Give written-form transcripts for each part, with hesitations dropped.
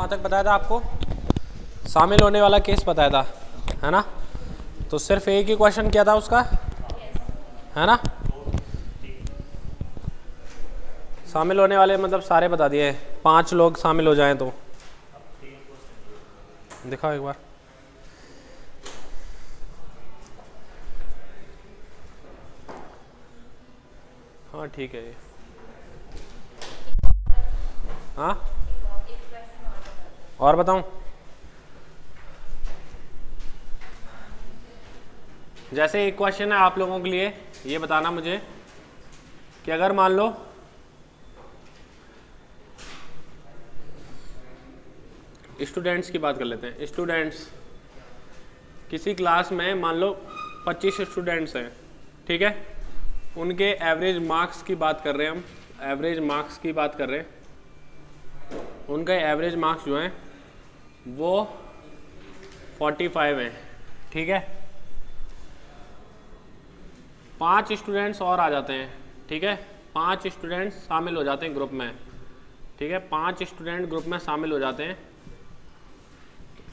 कहाँ तक बताया था आपको? शामिल होने वाला केस बताया था, है ना? तो सिर्फ एक ही क्वेश्चन किया था उसका, है ना? शामिल होने वाले मतलब सारे बता दिए, 5 लोग शामिल हो जाएं तो दिखाओ एक बार। हाँ ठीक है ये। हाँ और बताऊं? जैसे एक क्वेश्चन है आप लोगों के लिए, ये बताना मुझे कि अगर मान लो स्टूडेंट्स की बात कर लेते हैं। स्टूडेंट्स किसी क्लास में मान लो 25 स्टूडेंट्स हैं, ठीक है? उनके एवरेज मार्क्स की बात कर रहे हैं हम, एवरेज मार्क्स की बात कर रहे हैं। उनका एवरेज मार्क्स जो हैं वो 45 हैं, ठीक है? 5 स्टूडेंट्स और आ जाते हैं, ठीक है? 5 स्टूडेंट्स शामिल हो जाते हैं ग्रुप में, ठीक है? 5 स्टूडेंट ग्रुप में शामिल हो जाते हैं।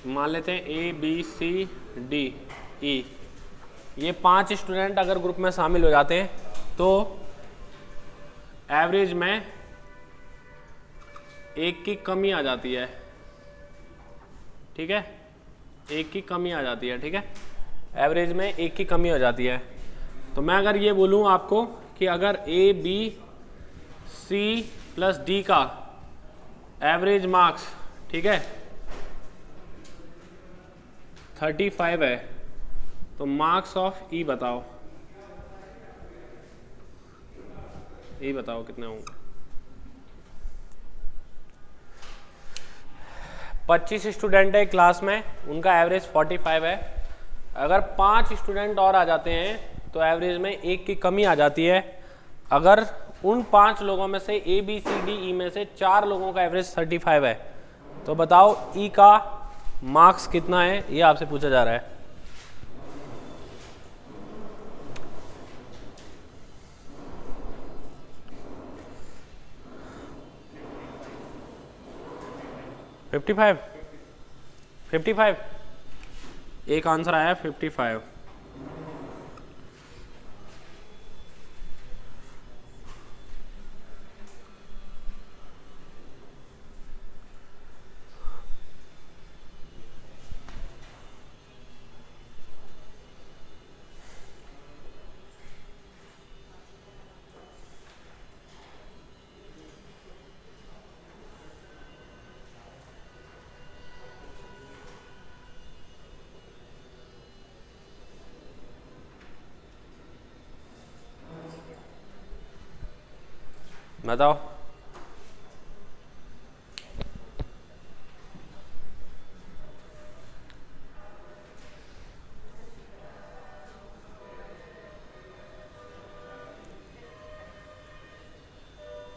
मान लेते हैं A B C D E, ये 5 स्टूडेंट अगर ग्रुप में शामिल हो जाते हैं तो एवरेज में एक की कमी आ जाती है, ठीक है? एक की कमी आ जाती है, ठीक है? एवरेज में एक की कमी हो जाती है। तो मैं अगर ये बोलूँ आपको कि अगर A B C plus D का एवरेज मार्क्स, ठीक है, 35 है, तो मार्क्स ऑफ E बताओ, E बताओ कितने होंगे? 25 स्टूडेंट है क्लास में, उनका एवरेज 45 है। अगर 5 स्टूडेंट और आ जाते हैं तो एवरेज में एक की कमी आ जाती है। अगर उन 5 लोगों में से A B C D E में से 4 लोगों का एवरेज 35 है, तो बताओ E का मार्क्स कितना है, ये आपसे पूछा जा रहा है। $55 एक आंसर आया 55। बताओ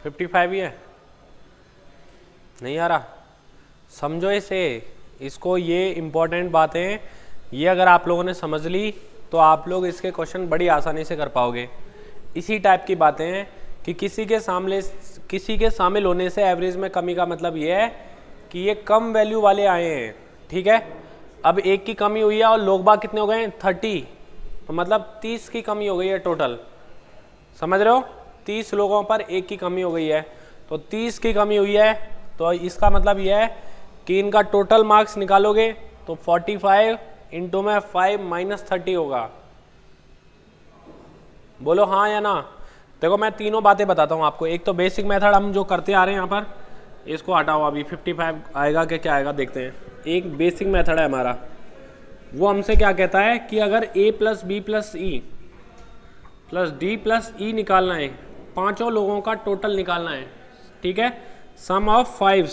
$55 ही है, नहीं आ रहा? समझो इसे, इसको, ये इम्पोर्टेंट बातें, ये अगर आप लोगों ने समझ ली तो आप लोग इसके क्वेश्चन बड़ी आसानी से कर पाओगे। इसी टाइप की बातें हैं कि किसी के शामिल होने से एवरेज में कमी का मतलब ये है कि ये कम वैल्यू वाले आए हैं, ठीक है? अब एक की कमी हुई है और लोग बाग कितने हो गए हैं? 30, तो मतलब 30 की कमी हो गई है टोटल, समझ रहे हो? 30 लोगों पर एक की कमी हो गई है, तो 30 की कमी हुई है, तो इसका मतलब यह है कि इनका टोटल मार्क्स निकालोगे तो 45 इंटू में 5 माइनस 30 होगा। बोलो हाँ या ना? देखो मैं तीनों बातें बताता हूँ आपको। एक तो बेसिक मेथड हम जो करते आ रहे हैं यहाँ पर, इसको हटाओ, अभी 55 आएगा कि क्या आएगा देखते हैं। एक बेसिक मेथड है हमारा, वो हमसे क्या कहता है कि अगर A plus B plus E plus D plus E निकालना है, पांचों लोगों का टोटल निकालना है, ठीक है? Sum of 5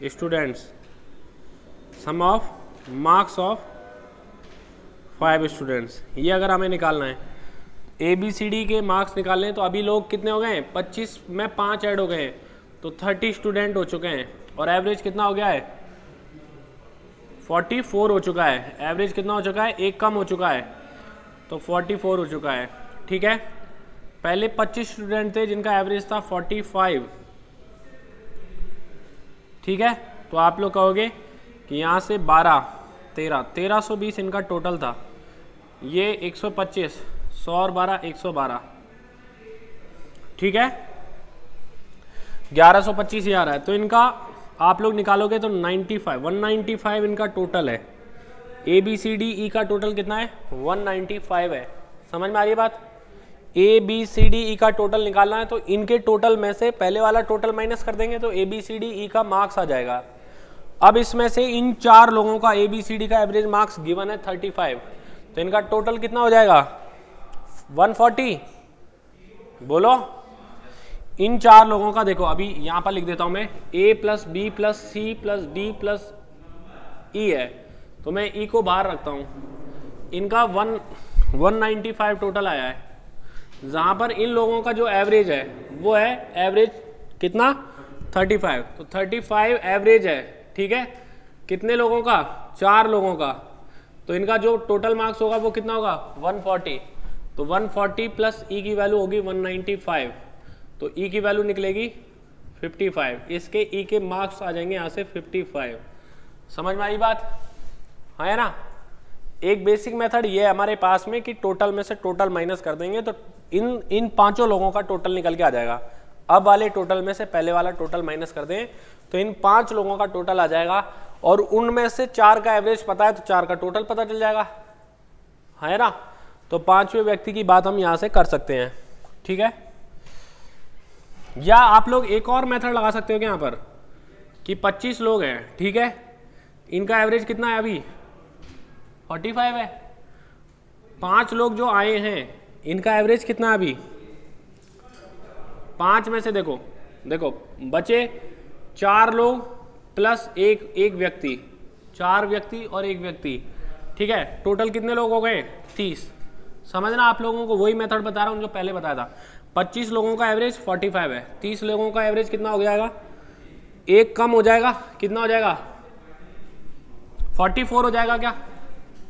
students, sum of marks of 5 students, ये अगर हमें निकालना है। ABCD के मार्क्स निकालने हैं, तो अभी लोग कितने हो गए हैं? 25 में 5 ऐड हो गए हैं, तो 30 स्टूडेंट हो चुके हैं, और एवरेज कितना हो गया है? 44 हो चुका है। एवरेज कितना हो चुका है? एक कम हो चुका है, तो 44 हो चुका है, ठीक है? पहले 25 स्टूडेंट थे जिनका एवरेज था 45, ठीक है। तो आप लोग कहोगे कि यहाँ से 12, 13, 1320 इनका टोटल था। ये 125, 100 और 12, 112, ठीक है। 1125 ये आ रहा है। तो इनका आप लोग निकालोगे तो 195 इनका टोटल है। A B C D E का टोटल कितना है? 195 है। समझ में आ रही है बात? A B C D E का टोटल निकालना है तो इनके टोटल में से पहले वाला टोटल माइनस कर देंगे तो A B C D E का मार्क्स आ जाएगा। अब इसमें से इन 4 लोगों का ए बी सी डी का एवरेज मार्क्स गिवन है 35, तो इनका टोटल कितना हो जाएगा? 140। बोलो, इन 4 लोगों का देखो, अभी यहां पर लिख देता हूं मैं, A plus B plus C plus D plus E है, तो मैं ई को बाहर रखता हूं। इनका 195 टोटल आया है, जहां पर इन लोगों का जो एवरेज है वो है एवरेज कितना? 35। तो 35 एवरेज है, ठीक है। कितने लोगों का? 4 लोगों का। तो इनका जो टोटल मार्क्स होगा वो कितना होगा? 140। तो 140 प्लस ई की वैल्यू होगी 195, तो ई की वैल्यू निकलेगी 55। इसके ई के मार्क्स आ जाएंगे यहाँ से 55। समझ में आई बात? है ना? एक बेसिक मेथड ये है हमारे पास में कि टोटल में से टोटल माइनस कर देंगे तो इन 5 लोगों का टोटल निकल के आ जाएगा। अब वाले टोटल में से पहले वाला टोटल माइनस कर दें तो इन 5 लोगों का टोटल आ जाएगा, और उनमें से 4 का एवरेज पता है तो 4 का टोटल पता चल जाएगा, है ना? तो 5वें व्यक्ति की बात हम यहां से कर सकते हैं, ठीक है। या आप लोग एक और मेथड लगा सकते हो कि यहां पर कि 25 लोग हैं, ठीक है, इनका एवरेज कितना है? अभी 45 है। 5 लोग जो आए हैं इनका एवरेज कितना है अभी? 5 में से देखो बचे 4 लोग प्लस एक व्यक्ति, 4 व्यक्ति और 1 व्यक्ति, ठीक है। टोटल कितने लोग हो गए? 30। समझना, आप लोगों को वही मेथड बता रहा हूं जो पहले बताया था। 25 लोगों का एवरेज 45 है, 30 लोगों का एवरेज कितना हो जाएगा? एक कम हो जाएगा, कितना हो जाएगा? 44 हो जाएगा क्या?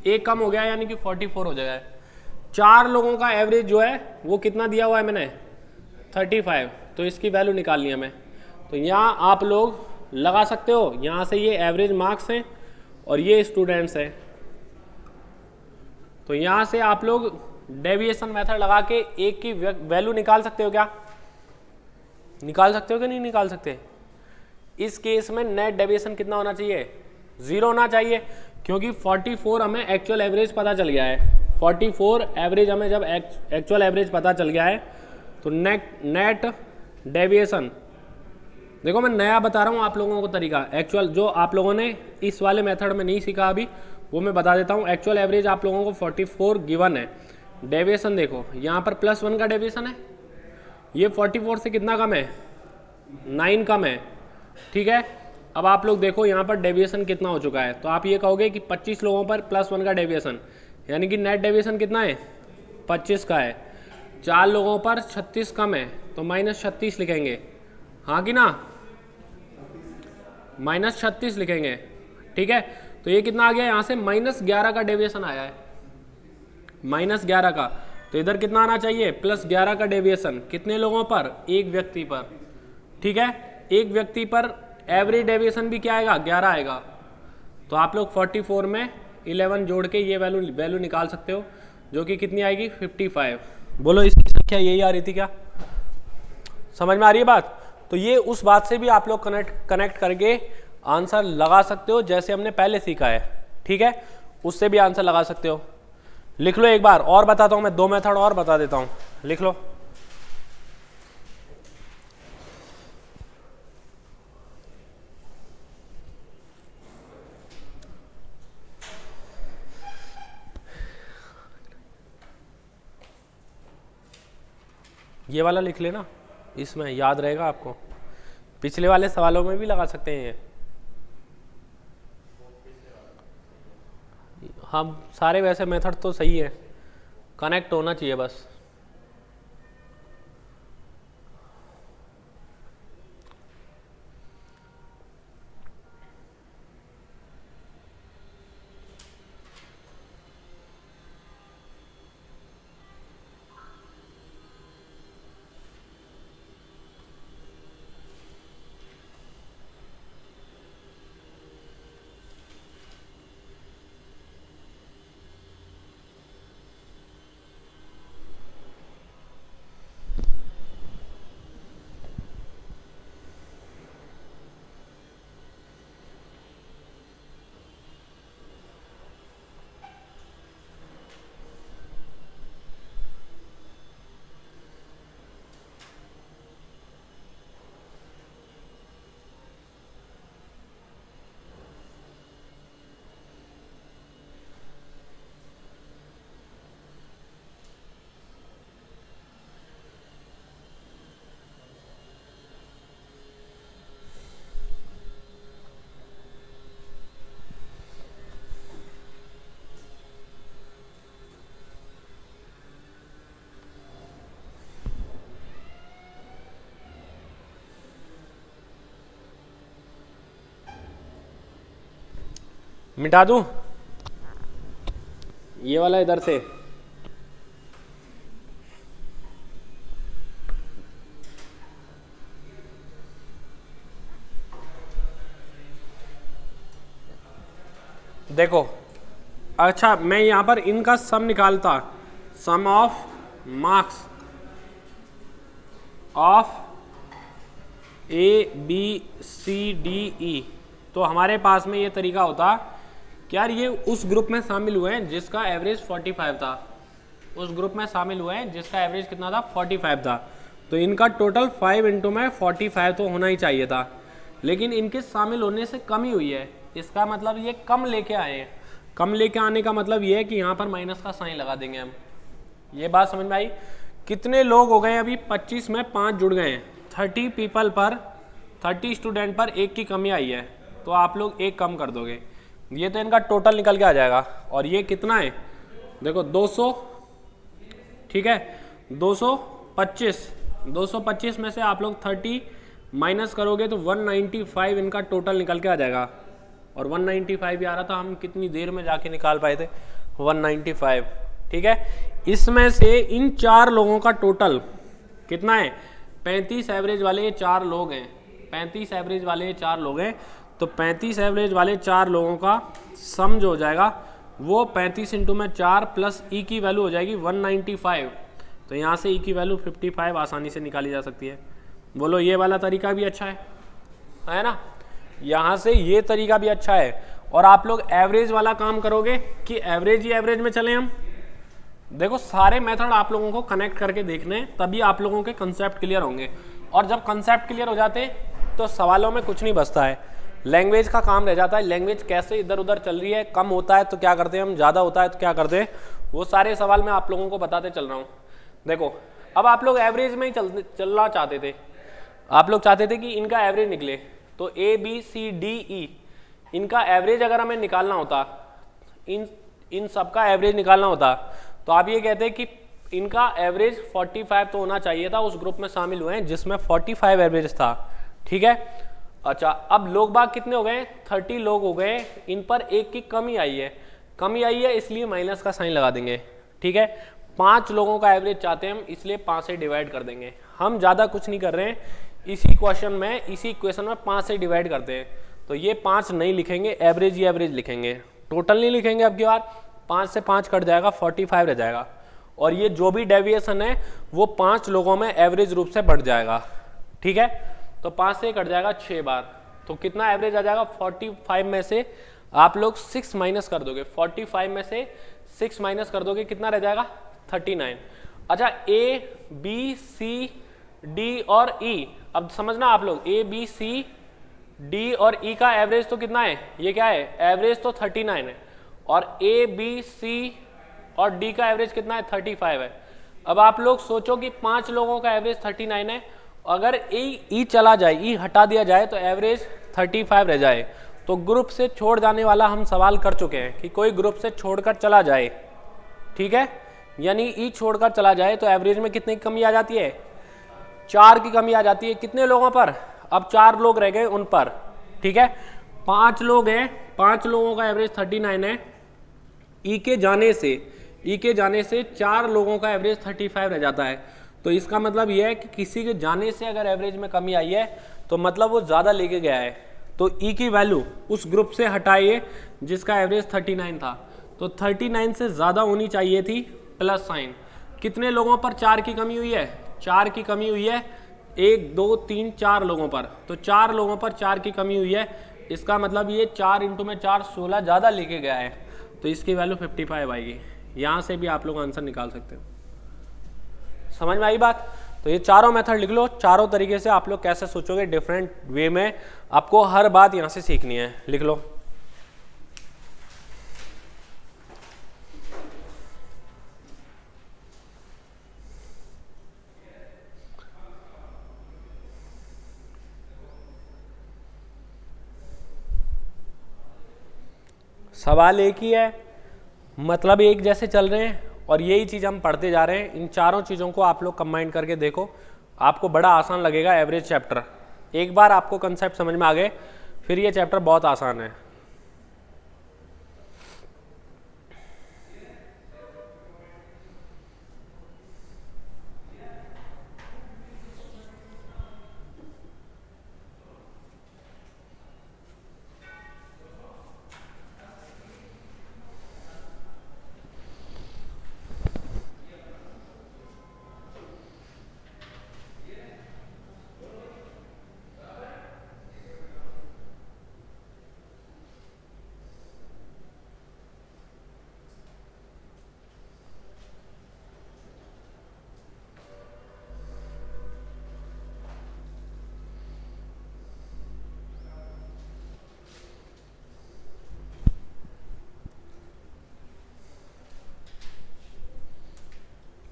एक कम हो गया यानी कि 44 हो जाएगा। 4 लोगों का एवरेज जो है वो कितना दिया हुआ है मैंने? 35। तो इसकी वैल्यू निकाल लिया मैं। तो यहाँ आप लोग लगा सकते हो, यहाँ से ये एवरेज मार्क्स हैं और ये स्टूडेंट्स हैं। तो यहाँ से आप लोग डेविएशन मेथड लगा के एक की वैल्यू निकाल सकते हो क्या? निकाल सकते हो कि नहीं निकाल सकते? इस केस में नेट डेविएशन कितना होना चाहिए? 0 होना चाहिए, क्योंकि 44 हमें एक्चुअल एवरेज पता चल गया है। 44 एवरेज हमें जब एक्चुअल एवरेज पता चल गया है तो नेट डेविएशन, देखो मैं नया बता रहा हूँ आप लोगों को तरीका। एक्चुअल जो आप लोगों ने इस वाले मेथड में नहीं सीखा अभी, वो मैं बता देता हूँ। एक्चुअल एवरेज आप लोगों को 44 गिवन है। डेविएशन देखो, यहाँ पर +1 का डेविएशन है, ये 44 से कितना कम है? 9 कम है, ठीक है। अब आप लोग देखो यहाँ पर डेविएशन कितना हो चुका है, तो आप ये कहोगे कि 25 लोगों पर +1 का डेविएशन, यानी कि नेट डेविएशन कितना है? 25 का है। 4 लोगों पर 36 कम है, तो -36 लिखेंगे, हाँ कि ना? -36 लिखेंगे, ठीक है। तो ये कितना आ गया? यहाँ से -11 का डेविएशन आया है, -11 का। तो इधर कितना आना चाहिए? +11 का डेविएशन। कितने लोगों पर? एक व्यक्ति पर, ठीक है। एक व्यक्ति पर एवरेज डेविएशन भी क्या आएगा? 11 आएगा। तो आप लोग 44 में 11 जोड़ के ये वैल्यू निकाल सकते हो, जो कि कितनी आएगी? 55। बोलो, इसकी संख्या यही आ रही थी क्या? समझ में आ रही है बात? तो ये उस बात से भी आप लोग कनेक्ट करके आंसर लगा सकते हो, जैसे हमने पहले सीखा है, ठीक है। उससे भी आंसर लगा सकते हो। लिख लो एक बार और बताता हूं मैं, 2 मेथड और बता देता हूं, लिख लो। ये वाला लिख लेना, इसमें याद रहेगा आपको। पिछले वाले सवालों में भी लगा सकते हैं ये। हम सारे वैसे मेथड तो सही है, कनेक्ट होना चाहिए बस। मिटा दूं ये वाला इधर से, देखो। अच्छा मैं यहां पर इनका सम निकालता, सम ऑफ मार्क्स ऑफ ABCDE, तो हमारे पास में ये तरीका होता कि यार ये उस ग्रुप में शामिल हुए हैं जिसका एवरेज 45 था, उस ग्रुप में शामिल हुए हैं जिसका एवरेज कितना था 45 था, तो इनका टोटल 5 इंटू में 45 तो होना ही चाहिए था, लेकिन इनके शामिल होने से कम ही हुई है, इसका मतलब ये कम लेके आए हैं। कम लेके आने का मतलब ये है कि यहाँ पर माइनस का साइन लगा देंगे हम। ये बात समझ में आई? कितने लोग हो गए अभी? 25 में 5 जुड़ गए हैं, 30 पीपल पर 30 स्टूडेंट पर एक की कमी आई है, तो आप लोग एक कम कर दोगे, ये तो इनका टोटल निकल के आ जाएगा। और ये कितना है देखो 200, ठीक है 225 में से आप लोग 30 माइनस करोगे तो 195 इनका टोटल निकल के आ जाएगा। और 195 आ रहा था, हम कितनी देर में जाके निकाल पाए थे 195, ठीक है। इसमें से इन 4 लोगों का टोटल कितना है? 35 एवरेज वाले ये 4 लोग हैं, 35 एवरेज वाले ये 4 लोग हैं, तो 35 एवरेज वाले 4 लोगों का सम जो हो जाएगा वो 35 इंटू में 4 प्लस ई की वैल्यू हो जाएगी 195, तो यहाँ से ई की वैल्यू 55 आसानी से निकाली जा सकती है। बोलो ये वाला तरीका भी अच्छा है ना? यहाँ से ये तरीका भी अच्छा है। और आप लोग एवरेज वाला काम करोगे कि एवरेज ही एवरेज में चलें हम? देखो सारे मेथड आप लोगों को कनेक्ट करके देखने हैं, तभी आप लोगों के कंसेप्ट क्लियर होंगे। और जब कंसेप्ट क्लियर हो जाते हैं तो सवालों में कुछ नहीं बचता है, लैंग्वेज का काम रह जाता है। लैंग्वेज कैसे इधर उधर चल रही है, कम होता है तो क्या करते हैं हम, ज़्यादा होता है तो क्या करते हैं, वो सारे सवाल मैं आप लोगों को बताते चल रहा हूँ। देखो अब आप लोग एवरेज में ही चलना चाहते थे, आप लोग चाहते थे कि इनका एवरेज निकले, तो ABCDE इनका एवरेज अगर हमें निकालना होता, इन सब का एवरेज निकालना होता, तो आप ये कहते हैं कि इनका एवरेज 45 तो होना चाहिए था, उस ग्रुप में शामिल हुए हैं जिसमें 45 एवरेज था, ठीक है। अच्छा अब लोग बाग कितने हो गए? 30 लोग हो गए, इन पर एक की कमी आई है, कमी आई है इसलिए माइनस का साइन लगा देंगे, ठीक है। 5 लोगों का एवरेज चाहते हैं हम, इसलिए 5 से डिवाइड कर देंगे। हम ज़्यादा कुछ नहीं कर रहे हैं, इसी क्वेश्चन में, इसी इक्वेशन में 5 से डिवाइड करते हैं, तो ये 5 नहीं लिखेंगे, एवरेज ही एवरेज लिखेंगे, टोटल नहीं लिखेंगे। अब की बार 5 से 5 कट जाएगा, 45 रह जाएगा, और ये जो भी डेविएशन है वो 5 लोगों में एवरेज रूप से बढ़ जाएगा, ठीक है। तो 5 से कट जाएगा 6 बार, तो कितना एवरेज आ जाएगा? 45 में से आप लोग 6 माइनस कर दोगे, 45 में से 6 माइनस कर दोगे, कितना रह जाएगा? 39। अच्छा ABCD और E, अब समझना आप लोग, ABCD और E का एवरेज तो कितना है? ये क्या है? एवरेज तो 39 है, और ABC और D का एवरेज कितना है? 35 है। अब आप लोग सोचो कि 5 लोगों का एवरेज 39 है, अगर E चला जाए, E हटा दिया जाए तो एवरेज 35 रह जाए, तो ग्रुप से छोड़ जाने वाला हम सवाल कर चुके हैं कि कोई ग्रुप से छोड़कर चला जाए, ठीक है, यानी E छोड़कर चला जाए तो एवरेज में कितनी कमी आ जाती है? 4 की कमी आ जाती है। कितने लोगों पर? अब 4 लोग रह गए उन पर, ठीक है। 5 लोग हैं, 5 लोगों का एवरेज 39 है, E के जाने से 4 लोगों का एवरेज 35 रह जाता है, तो इसका मतलब यह है कि किसी के जाने से अगर एवरेज में कमी आई है तो मतलब वो ज़्यादा लेके गया है, तो E की वैल्यू उस ग्रुप से हटाइए जिसका एवरेज 39 था, तो 39 से ज़्यादा होनी चाहिए थी, प्लस साइन। कितने लोगों पर 4 की कमी हुई है? 4 की कमी हुई है, 1 2 3 4 लोगों पर, तो 4 लोगों पर 4 की कमी हुई है, इसका मतलब ये 4 इंटू में 4 16 ज़्यादा लेके गया है, तो इसकी वैल्यू 55 आएगी। यहाँ से भी आप लोग आंसर निकाल सकते हो। समझ में आई बात? तो ये चारों मेथड लिख लो, चारों तरीके से आप लोग कैसे सोचोगे डिफरेंट वे में, आपको हर बात यहाँ से सीखनी है, लिख लो। सवाल एक ही है, मतलब एक जैसे चल रहे हैं, और यही चीज़ हम पढ़ते जा रहे हैं। इन चारों चीज़ों को आप लोग कंबाइन करके देखो, आपको बड़ा आसान लगेगा एवरेज चैप्टर। एक बार आपको कंसेप्ट समझ में आ गए फिर ये चैप्टर बहुत आसान है।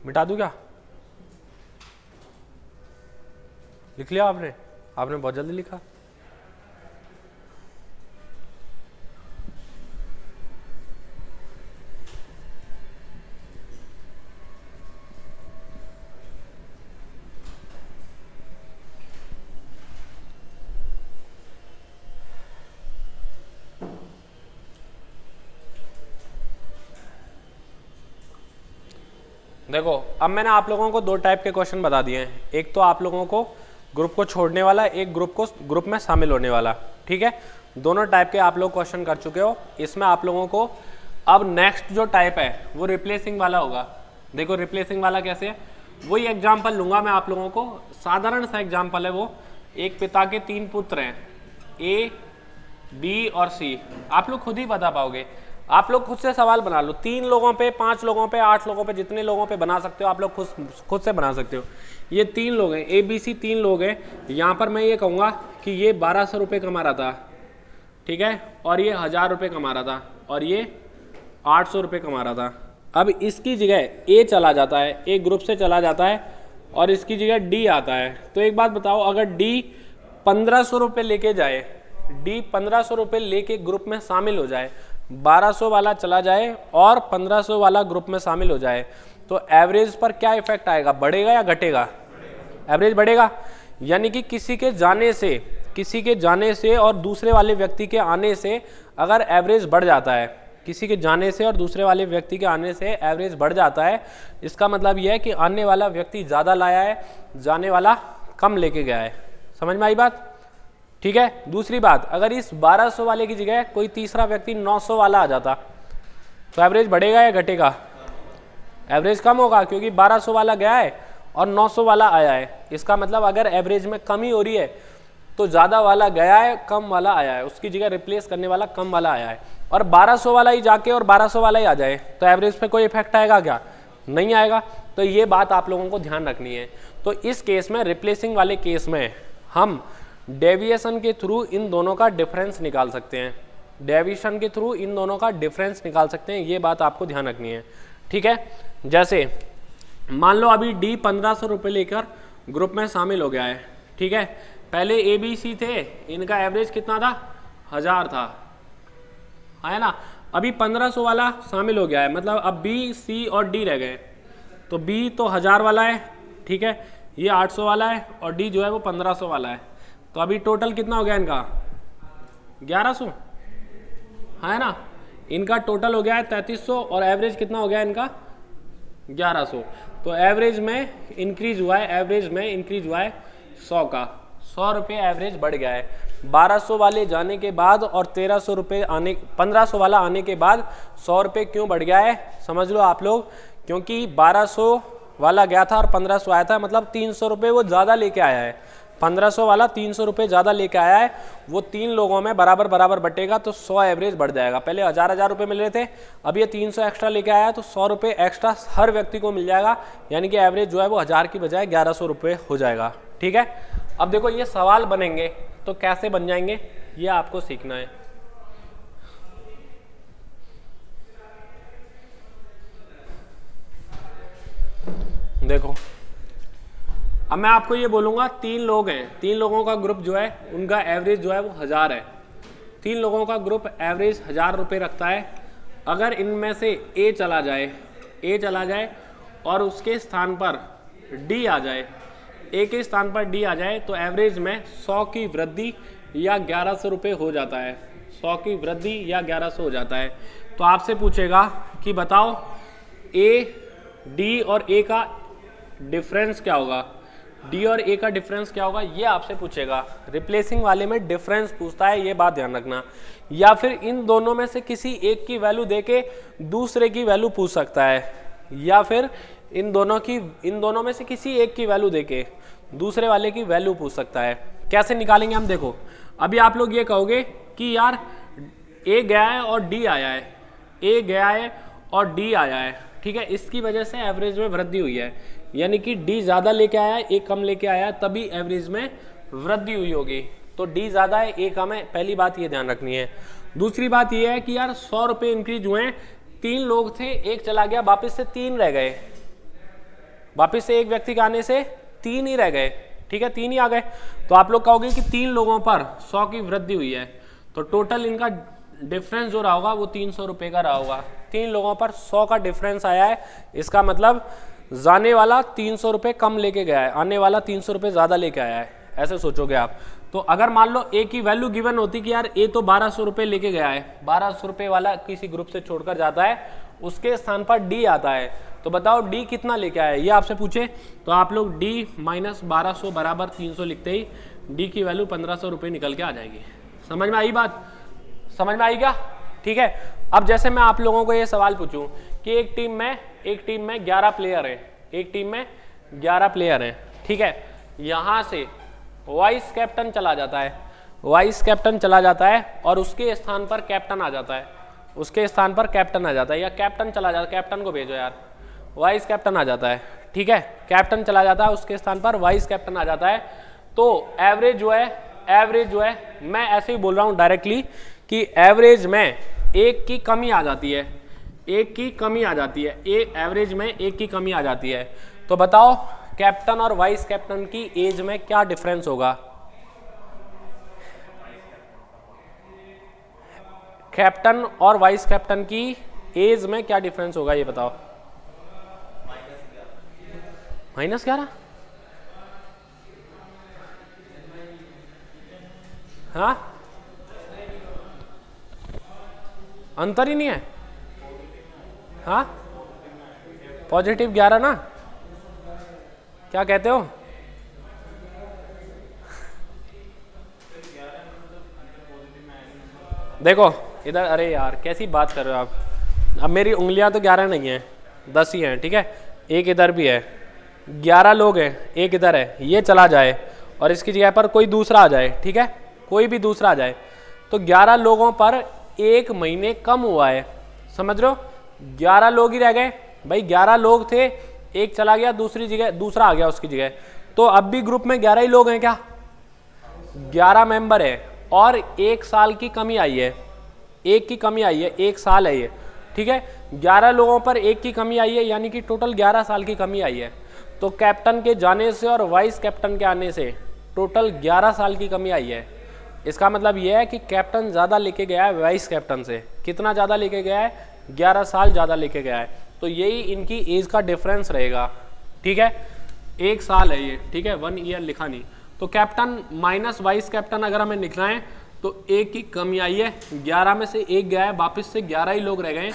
मिटा दूं क्या? लिख लिया आपने? आपने बहुत जल्दी लिखा। देखो अब मैंने आप लोगों को दो टाइप के क्वेश्चन बता दिए हैं, एक तो आप लोगों को ग्रुप को छोड़ने वाला, एक ग्रुप में शामिल होने वाला। ठीक है, दोनों टाइप के आप लोग क्वेश्चन कर चुके हो। इसमें आप लोगों को अब नेक्स्ट जो टाइप है वो रिप्लेसिंग वाला होगा। देखो रिप्लेसिंग वाला कैसे है, वही एग्जाम्पल लूंगा मैं आप लोगों को, साधारण सा एग्जाम्पल है वो। एक पिता के 3 पुत्र हैं, ए बी और सी। आप लोग खुद ही बता पाओगे, आप लोग खुद से सवाल बना लो। 3 लोगों पे, 5 लोगों पे, 8 लोगों पे, जितने लोगों पे बना सकते हो आप लोग खुद से बना सकते हो। ये 3 लोग हैं, ए बी सी 3 लोग हैं। यहाँ पर मैं ये कहूँगा कि ये 1200 रुपये कमा रहा था, ठीक है, और ये 1000 रुपये कमा रहा था, और ये 800 रुपये कमा रहा था। अब इसकी जगह ए चला जाता है, ए ग्रुप से चला जाता है, और इसकी जगह डी आता है। तो एक बात बताओ, अगर डी 1500 रुपये लेके जाए, डी 1500 रुपये लेके ग्रुप में शामिल हो जाए, 1200 वाला चला जाए और 1500 वाला ग्रुप में शामिल हो जाए, तो एवरेज पर क्या इफेक्ट आएगा, बढ़ेगा या घटेगा? एवरेज बढ़ेगा। यानी कि किसी के जाने से और दूसरे वाले व्यक्ति के आने से अगर एवरेज बढ़ जाता है, किसी के जाने से और दूसरे वाले व्यक्ति के आने से एवरेज बढ़ जाता है, इसका मतलब यह है कि आने वाला व्यक्ति ज़्यादा लाया है, जाने वाला कम लेके गया है। समझ में आई बात? ठीक है। दूसरी बात, अगर इस 1200 वाले की जगह कोई तीसरा व्यक्ति 900 वाला आ जाता, तो एवरेज बढ़ेगा या घटेगा? एवरेज कम होगा, क्योंकि 1200 वाला गया है और 900 वाला आया है। इसका मतलब अगर एवरेज में कमी हो रही है तो ज़्यादा वाला गया है, कम वाला आया है, उसकी जगह रिप्लेस करने वाला कम वाला आया है। और 1200 वाला ही जाके और 1200 वाला ही आ जाए, तो एवरेज पे कोई इफेक्ट आएगा क्या? नहीं आएगा। तो ये बात आप लोगों को ध्यान रखनी है। तो इस केस में, रिप्लेसिंग वाले केस में, हम डेविएशन के थ्रू इन दोनों का डिफरेंस निकाल सकते हैं। डेविएशन के थ्रू इन दोनों का डिफरेंस निकाल सकते हैं, ये बात आपको ध्यान रखनी है। ठीक है, जैसे मान लो अभी डी 1500 रुपये लेकर ग्रुप में शामिल हो गया है। ठीक है, पहले ए बी सी थे, इनका एवरेज कितना था? 1000 था, है ना। अभी 1500 वाला शामिल हो गया है, मतलब अब बी सी और डी रह गए। तो बी तो 1000 वाला है, ठीक है, ये 800 वाला है, और डी जो है वो 1500 वाला है। तो अभी टोटल कितना हो गया इनका? 1100, है ना। इनका टोटल हो गया है 3300, और एवरेज कितना हो गया इनका? 1100। तो एवरेज में इंक्रीज हुआ है, एवरेज में इंक्रीज हुआ है 100 का, 100 रुपये एवरेज बढ़ गया है। 1200 वाले जाने के बाद और 1300 रुपये आने, 1500 वाला आने के बाद 100 रुपये क्यों बढ़ गया है, समझ लो आप लोग। क्योंकि 1200 वाला गया था और 1500 आया था, मतलब 300 रुपये वो ज़्यादा लेके आया है। 1500 वाला 300 रुपये ज़्यादा लेके आया है, वो 3 लोगों में बराबर बराबर बटेगा, तो 100 एवरेज बढ़ जाएगा। पहले 1000 रुपये मिल रहे थे, अब ये 300 एक्स्ट्रा लेके आया, तो 100 रुपये एक्स्ट्रा हर व्यक्ति को मिल जाएगा, यानी कि एवरेज जो है वो 1000 की बजाय 1100 रुपये हो जाएगा। ठीक है, अब देखो ये सवाल बनेंगे तो कैसे बन जाएंगे, ये आपको सीखना है। देखो अब मैं आपको ये बोलूँगा, 3 लोग हैं, 3 लोगों का ग्रुप जो है उनका एवरेज जो है वो 1000 है। 3 लोगों का ग्रुप एवरेज 1000 रुपये रखता है। अगर इनमें से ए चला जाए और उसके स्थान पर डी आ जाए, ए के स्थान पर डी आ जाए, तो एवरेज में 100 की वृद्धि या 1100 रुपये हो जाता है। 100 की वृद्धि या 1100 हो जाता है। तो आपसे पूछेगा कि बताओ ए, डी और ए का डिफरेंस क्या होगा, डी और ए का डिफरेंस क्या होगा, ये आपसे पूछेगा। रिप्लेसिंग वाले में डिफरेंस पूछता है, ये बात ध्यान रखना। या फिर इन दोनों में से किसी एक की वैल्यू देके दूसरे की वैल्यू पूछ सकता है, या फिर इन दोनों में से किसी एक की वैल्यू देके दूसरे वाले की वैल्यू पूछ सकता है। कैसे निकालेंगे हम? देखो अभी आप लोग ये कहोगे कि यार ए गया है और डी आया है, ए गया है और डी आया है, ठीक है, इसकी वजह से एवरेज में वृद्धि हुई है, यानी कि डी ज़्यादा लेके आया है, ए कम लेके आया है, तभी एवरेज में वृद्धि हुई होगी। तो डी ज़्यादा है, ए कम है, पहली बात ये ध्यान रखनी है। दूसरी बात ये है कि यार 100 रुपये इंक्रीज हुए हैं, 3 लोग थे, एक चला गया, वापस से 3 रह गए, वापिस से एक व्यक्ति के आने से 3 ही रह गए, ठीक है, 3 ही आ गए। तो आप लोग कहोगे कि 3 लोगों पर 100 की वृद्धि हुई है, तो टोटल इनका डिफरेंस जो रहा होगा वो 300 रुपये का रहा होगा। 3 लोगों पर 100 का डिफरेंस आया है, इसका मतलब जाने वाला 300 रुपये कम लेके गया है, आने वाला 300 रुपये ज़्यादा लेके आया है, ऐसे सोचोगे आप। तो अगर मान लो ए की वैल्यू गिवन होती कि यार ए तो 1200 रुपये लेके गया है, 1200 रुपये वाला किसी ग्रुप से छोड़कर जाता है, उसके स्थान पर डी आता है, तो बताओ डी कितना लेके आया है, ये आपसे पूछे तो आप लोग डी माइनस 1200 बराबर 300 लिखते ही डी की वैल्यू 1500 रुपये निकल के आ जाएगी। समझ में आई बात? समझ में आई क्या? ठीक है। अब जैसे मैं आप लोगों को ये सवाल पूछूं कि एक टीम में 11 प्लेयर है, एक टीम में 11 प्लेयर हैं, ठीक है, यहां से वाइस कैप्टन चला जाता है, वाइस कैप्टन चला जाता है और उसके स्थान पर कैप्टन आ जाता है, उसके स्थान पर कैप्टन आ जाता है, या कैप्टन चला जाता है, कैप्टन को भेजो यार, वाइस कैप्टन आ जाता है, ठीक है, कैप्टन चला जाता है, उसके स्थान पर वाइस कैप्टन आ जाता है। तो एवरेज जो है मैं ऐसे ही बोल रहा हूं डायरेक्टली कि एवरेज में एक की कमी आ जाती है, एक की कमी आ जाती है, एवरेज में एक की कमी आ जाती है। तो बताओ कैप्टन और वाइस कैप्टन की एज में क्या डिफरेंस होगा? कैप्टन और वाइस कैप्टन की एज में क्या डिफरेंस होगा ये बताओ? -11। हाँ, अंतर ही नहीं है। हाँ, पॉजिटिव 11 ना, क्या कहते हो? देखो इधर, अरे यार कैसी बात कर रहे हो आप, अब मेरी उंगलियां तो 11 नहीं है, 10 ही हैं, ठीक है, एक इधर भी है, 11 लोग हैं, एक इधर है, ये चला जाए और इसकी जगह पर कोई दूसरा आ जाए, ठीक है, कोई भी दूसरा आ जाए, तो 11 लोगों पर 1 महीने कम हुआ है, समझ रहे हो? 11 लोग ही रह गए भाई, 11 लोग थे, एक चला गया, दूसरी जगह दूसरा आ गया उसकी जगह, तो अब भी ग्रुप में 11 ही लोग हैं क्या? 11 मेंबर है और 1 साल की कमी आई है, 1 की कमी आई है, 1 साल है ये, ठीक है, 11 लोगों पर 1 की कमी आई है, यानी कि टोटल 11 साल की कमी आई है। तो कैप्टन के जाने से और वाइस कैप्टन के आने से टोटल 11 साल की कमी आई है। इसका मतलब यह है कि कैप्टन ज़्यादा लेके गया है वाइस कैप्टन से, कितना ज़्यादा लेके गया है? 11 साल ज़्यादा लेके गया है। तो यही इनकी एज का डिफरेंस रहेगा, ठीक है, 1 साल है ये, ठीक है, 1 ईयर लिखा नहीं। तो कैप्टन माइनस वाइस कैप्टन अगर हमें लिखना है तो 1 की कमी आई है, 11 में से 1 गया है, वापस से 11 ही लोग रह गए।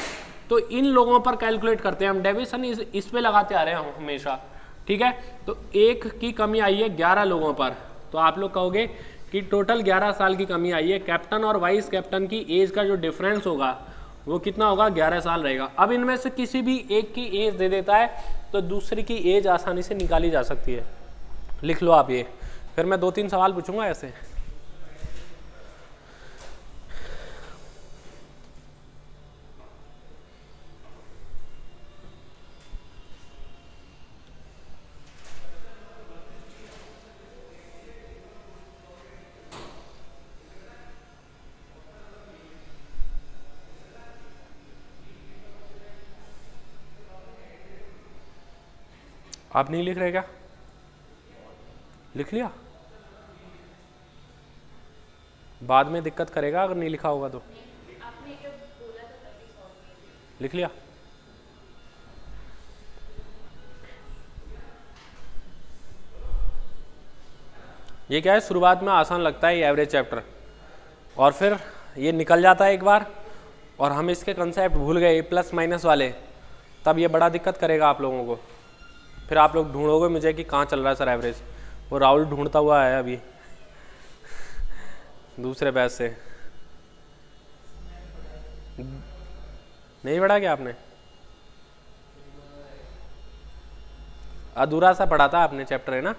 तो इन लोगों पर कैलकुलेट करते हैं हम, डेविएशन इस पे लगाते आ रहे हैं हमेशा, ठीक है। तो 1 की कमी आई है 11 लोगों पर, तो आप लोग कहोगे कि टोटल 11 साल की कमी आई है। कैप्टन और वाइस कैप्टन की एज का जो डिफरेंस होगा वो कितना होगा? 11 साल रहेगा। अब इनमें से किसी भी एक की एज दे देता है तो दूसरी की एज आसानी से निकाली जा सकती है। लिख लो आप ये, फिर मैं 2-3 सवाल पूछूंगा ऐसे। आप नहीं लिख रहे क्या? लिख लिया? बाद में दिक्कत करेगा अगर नहीं लिखा होगा तो। लिख लिया? ये क्या है, शुरुआत में आसान लगता है ये एवरेज चैप्टर, और फिर ये निकल जाता है एक बार और हम इसके कंसेप्ट भूल गए प्लस माइनस वाले, तब ये बड़ा दिक्कत करेगा आप लोगों को। फिर आप लोग ढूंढोगे मुझे कि कहाँ चल रहा है सर एवरेज। वो राहुल ढूंढता हुआ आया अभी दूसरे बैच से। नहीं पढ़ा क्या आपने? अधूरा सा पढ़ा था आपने चैप्टर, है ना?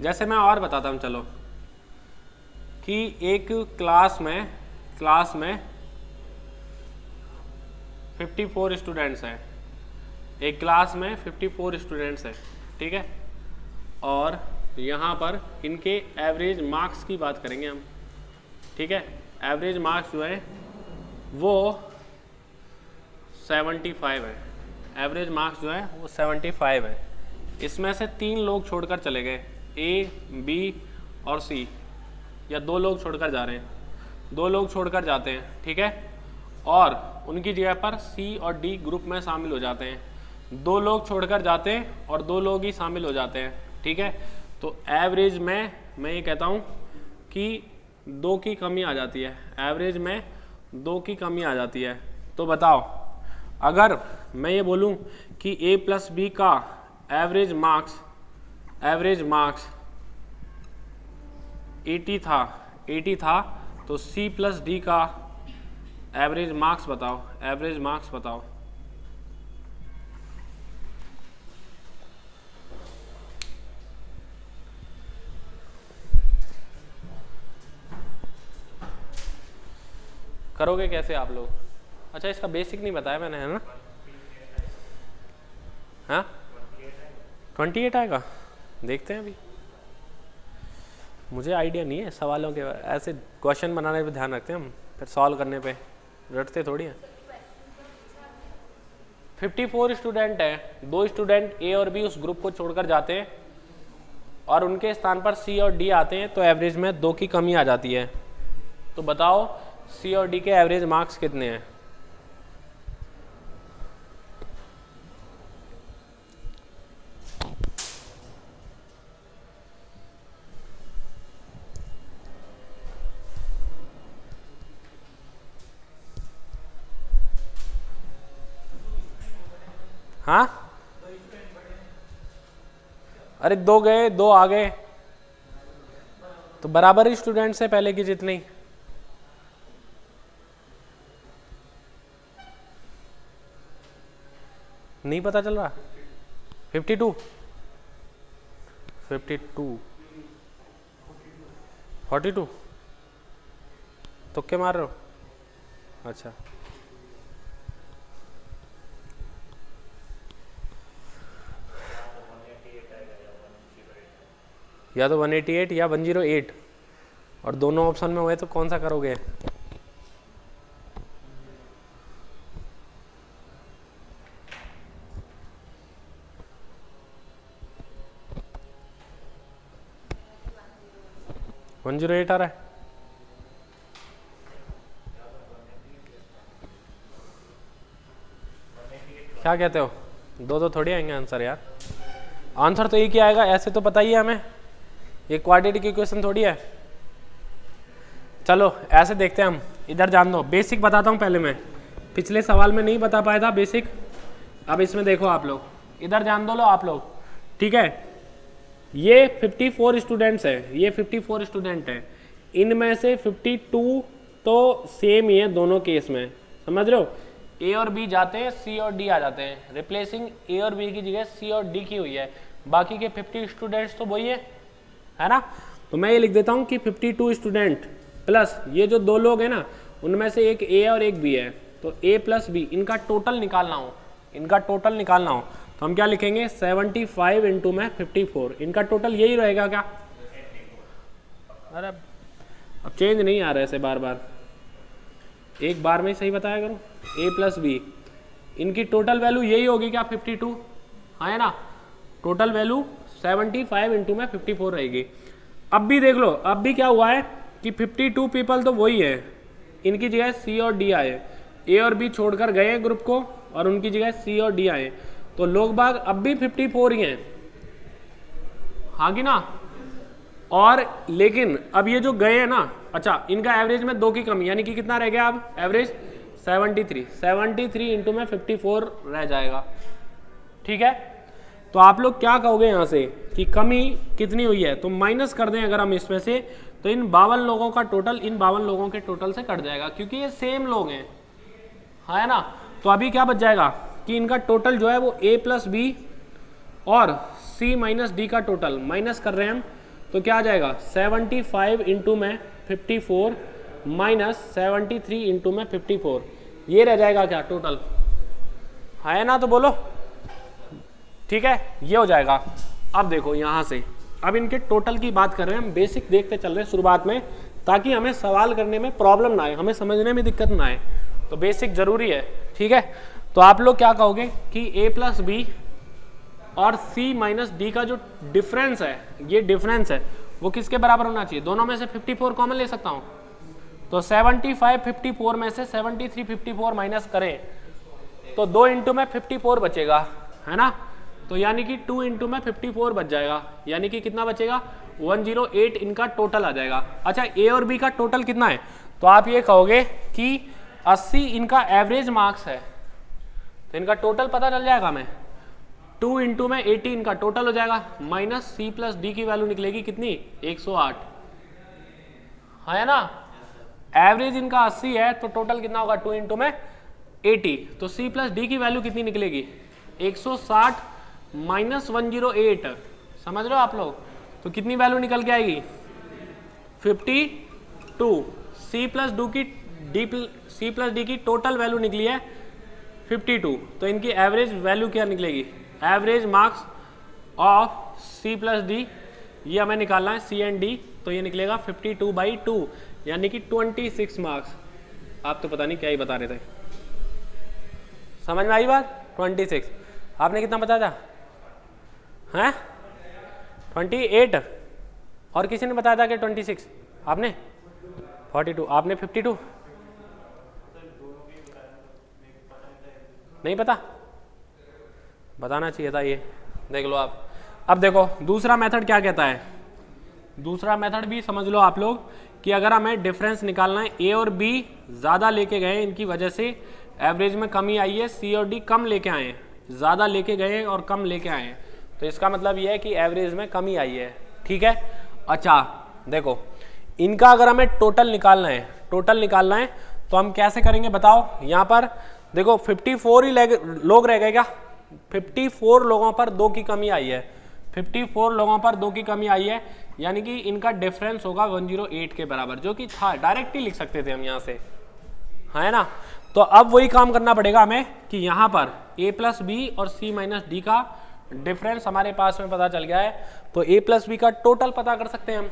जैसे मैं और बताता हूँ, चलो कि एक क्लास में 54 स्टूडेंट्स हैं, एक क्लास में 54 स्टूडेंट्स हैं, ठीक है। और यहाँ पर इनके एवरेज मार्क्स की बात करेंगे हम, ठीक है। एवरेज मार्क्स जो है वो 75 है, एवरेज मार्क्स जो है वो 75 है। इसमें से 3 लोग छोड़कर चले गए, ए, बी और सी, या 2 लोग छोड़कर जा रहे हैं, 2 लोग छोड़कर जाते हैं, ठीक है। और उनकी जगह पर सी और डी ग्रुप में शामिल हो जाते हैं। 2 लोग छोड़कर जाते हैं और 2 लोग ही शामिल हो जाते हैं, ठीक है। तो एवरेज में मैं ये कहता हूँ कि 2 की कमी आ जाती है, एवरेज में 2 की कमी आ जाती है। तो बताओ, अगर मैं ये बोलूँ कि ए प्लस बी का एवरेज मार्क्स 80 था, तो सी प्लस डी का एवरेज मार्क्स बताओ। करोगे कैसे आप लोग? अच्छा, इसका बेसिक नहीं बताया मैंने, है ना? हाँ, 28 आएगा, देखते हैं अभी, मुझे आइडिया नहीं है सवालों के, ऐसे क्वेश्चन बनाने पे ध्यान रखते हैं हम, फिर सॉल्व करने पे रटते थोड़ी हैं। 54 स्टूडेंट हैं, 2 स्टूडेंट ए और बी उस ग्रुप को छोड़कर जाते हैं और उनके स्थान पर सी और डी आते हैं, तो एवरेज में 2 की कमी आ जाती है। तो बताओ सी और डी के एवरेज मार्क्स कितने हैं? हाँ, अरे 2 गए 2 आ गए, तो बराबर ही स्टूडेंट्स है पहले की जितनी। नहीं पता चल रहा? 52 42 तुक्के मार रहे हो? अच्छा, या तो 188 या 108, और दोनों ऑप्शन में हुए तो कौन सा करोगे? वन 108 आ रहा है। क्या कहते हो? 2 तो थोड़ी आएंगे आंसर यार, आंसर तो एक ही आएगा, ऐसे तो पता ही है हमें, ये क्वाड्रेटिक इक्वेशन थोड़ी है। चलो ऐसे देखते हैं हम, इधर जान दो, बेसिक बताता हूँ पहले मैं, पिछले सवाल में नहीं बता पाया था बेसिक, अब इसमें देखो आप लोग, इधर जान दो लो आप लोग, ठीक है। ये 54 स्टूडेंट्स है, ये 54 स्टूडेंट है, इनमें से 52 तो सेम ही है दोनों केस में, समझ रहे हो? ए और बी जाते हैं, सी और डी आ जाते हैं, रिप्लेसिंग ए और बी की जगह सी और डी की हुई है, बाकी के 50 स्टूडेंट्स तो वही है ना। तो मैं ये लिख देता हूँ कि 52 स्टूडेंट प्लस ये जो 2 लोग हैं ना, उनमें से एक ए और एक बी है, तो ए प्लस बी इनका टोटल निकालना हो, तो हम क्या लिखेंगे? 75 इंटू में 54, इनका टोटल यही रहेगा क्या? अरे अब चेंज नहीं आ रहा है ऐसे बार बार, एक बार में ही सही बताया करो। ए प्लस बी, इनकी टोटल वैल्यू यही होगी क्या? 52, हाँ है ना। टोटल वैल्यू 75 इंटू में 54 रहेगी। अब भी देख लो, अब भी क्या हुआ है कि 52 पीपल तो वही है, इनकी जगह सी और डी आए, ए और बी छोड़कर गए ग्रुप को और उनकी जगह सी और डी आए, तो लोग बाग अब भी 54 ही हैं, हाँ कि ना। और लेकिन अब ये जो गए हैं ना, अच्छा इनका एवरेज में 2 की कमी, यानी कि कितना रह गया अब एवरेज? 73 इंटू में 54 रह जाएगा, ठीक है। तो आप लोग क्या कहोगे यहाँ से कि कमी कितनी हुई है? तो माइनस कर दें अगर हम इसमें से, तो इन 52 लोगों का टोटल इन 52 लोगों के टोटल से कट जाएगा, क्योंकि ये सेम लोग हैं, हाँ है ना। तो अभी क्या बच जाएगा कि इनका टोटल जो है वो ए प्लस बी और सी माइनस डी का टोटल माइनस कर रहे हैं हम, तो क्या आ जाएगा 75 इंटू में 54 माइनस 73 इंटू में 54, ये रह जाएगा क्या टोटल, है ना, तो बोलो ठीक है, ये हो जाएगा। अब देखो यहाँ से, अब इनके टोटल की बात कर रहे हैं हम, बेसिक देखते चल रहे हैं शुरुआत में, ताकि हमें सवाल करने में प्रॉब्लम ना आए, हमें समझने में दिक्कत ना आए, तो बेसिक जरूरी है। ठीक है, तो आप लोग क्या कहोगे कि a प्लस बी और c माइनस डी का जो डिफरेंस है, ये डिफरेंस है वो किसके बराबर होना चाहिए, दोनों में से 54 कॉमन ले सकता हूँ, तो 75 54 में से 73 54 माइनस करें तो 2 इंटू में 54 बचेगा, है ना, तो यानी कि 2 इंटू में 54 बच जाएगा, यानी कि कितना बचेगा 108 इनका टोटल आ जाएगा। अच्छा, ए और बी का टोटल कितना है, तो आप ये कहोगे कि 80 इनका एवरेज मार्क्स है, तो इनका टोटल पता चल जाएगा हमें, 2 इंटू में 80 इनका टोटल हो जाएगा, माइनस सी प्लस डी की वैल्यू निकलेगी कितनी 108, है ना, एवरेज इनका 80 है तो टोटल कितना होगा 2 इंटू में 80, तो सी प्लस डी की वैल्यू कितनी निकलेगी 160 माइनस 108, समझ रहे हो आप लोग, तो कितनी वैल्यू निकल के आएगी 52, सी प्लस डी की टोटल वैल्यू निकली है 52, तो इनकी एवरेज वैल्यू क्या निकलेगी, average marks of C plus D, ये हमें निकालना है सी एंड डी, तो ये निकलेगा 52/2 यानी कि 26 मार्क्स। आप तो पता नहीं क्या ही बता रहे थे, समझ में आई बात, 26, आपने कितना बताया था, हैं 28, और किसी ने बताया था कि 26, आपने 42, आपने 52, नहीं पता, बताना चाहिए था ये, देख लो आप। अब देखो दूसरा मेथड क्या कहता है, दूसरा मेथड भी समझ लो आप लोग कि अगर हमें डिफरेंस निकालना है, ए और बी ज़्यादा लेके गए, इनकी वजह से एवरेज में कमी आई है, सी और डी कम लेके आए हैं, ज़्यादा लेके गए और कम लेके आए हैं, तो इसका मतलब ये है कि एवरेज में कमी आई है। ठीक है, अच्छा देखो इनका अगर हमें टोटल निकालना है तो हम कैसे करेंगे बताओ, यहाँ पर देखो 54 ही लोग रह गए क्या, 54 लोगों पर 2 की कमी आई है, 54 लोगों पर 2 की कमी आई है, यानी कि इनका डिफरेंस होगा 108 के बराबर, जो कि था डायरेक्ट ही लिख सकते थे हम यहाँ से, है ना, तो अब वही काम करना पड़ेगा हमें कि यहाँ पर a प्लस बी और c माइनस डी का डिफरेंस हमारे पास में पता चल गया है, तो a प्लस बी का टोटल पता कर सकते हैं हम,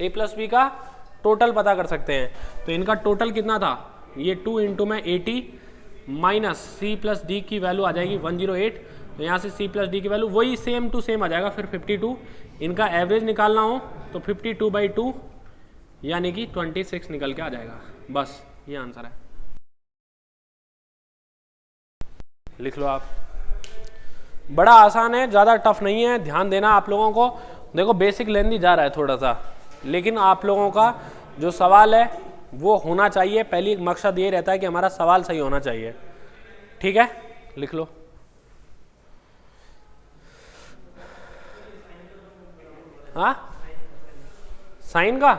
a प्लस बी का टोटल पता कर सकते हैं, तो इनका टोटल कितना था, ये 2 इंटू में 80 माइनस सी प्लस डी की वैल्यू आ जाएगी 108, तो यहाँ से सी प्लस डी की वैल्यू वही सेम टू सेम आ जाएगा, फिर 52, इनका एवरेज निकालना हो तो 52/2 यानी कि 26 निकल के आ जाएगा, बस ये आंसर है, लिख लो आप, बड़ा आसान है, ज़्यादा टफ नहीं है, ध्यान देना आप लोगों को। देखो बेसिक लेंदी जा रहा है थोड़ा सा, लेकिन आप लोगों का जो सवाल है वो होना चाहिए, पहली मकसद ये रहता है कि हमारा सवाल सही होना चाहिए। ठीक है, लिख लो। हाँ, साइन का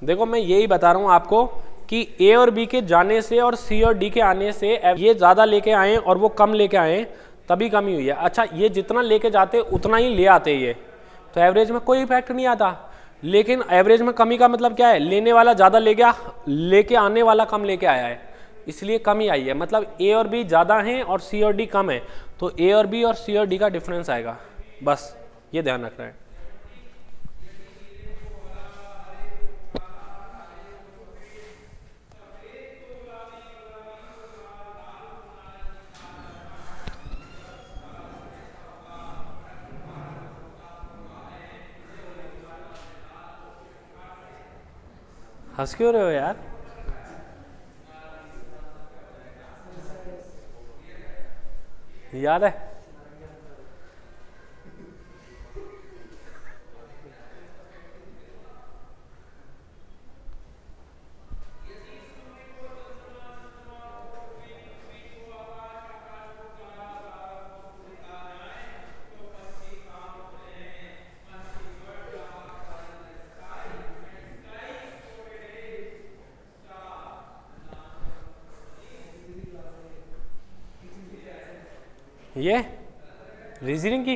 देखो मैं यही बता रहा हूँ आपको कि ए और बी के जाने से और सी और डी के आने से ये ज़्यादा लेके आए और वो कम लेके आए, तभी कमी हुई है। अच्छा, ये जितना लेके जाते उतना ही ले आते ये, तो एवरेज में कोई इफेक्ट नहीं आता, लेकिन एवरेज में कमी का मतलब क्या है, लेने वाला ज़्यादा ले गया, लेके आने वाला कम लेके आया है, इसलिए कमी आई है, मतलब ए और बी ज़्यादा हैं और सी और डी कम है, तो ए और बी और सी और डी का डिफरेंस आएगा, बस ये ध्यान रखना है। हंस क्यों रहे हो यार, याद है? ये रीजनिंग की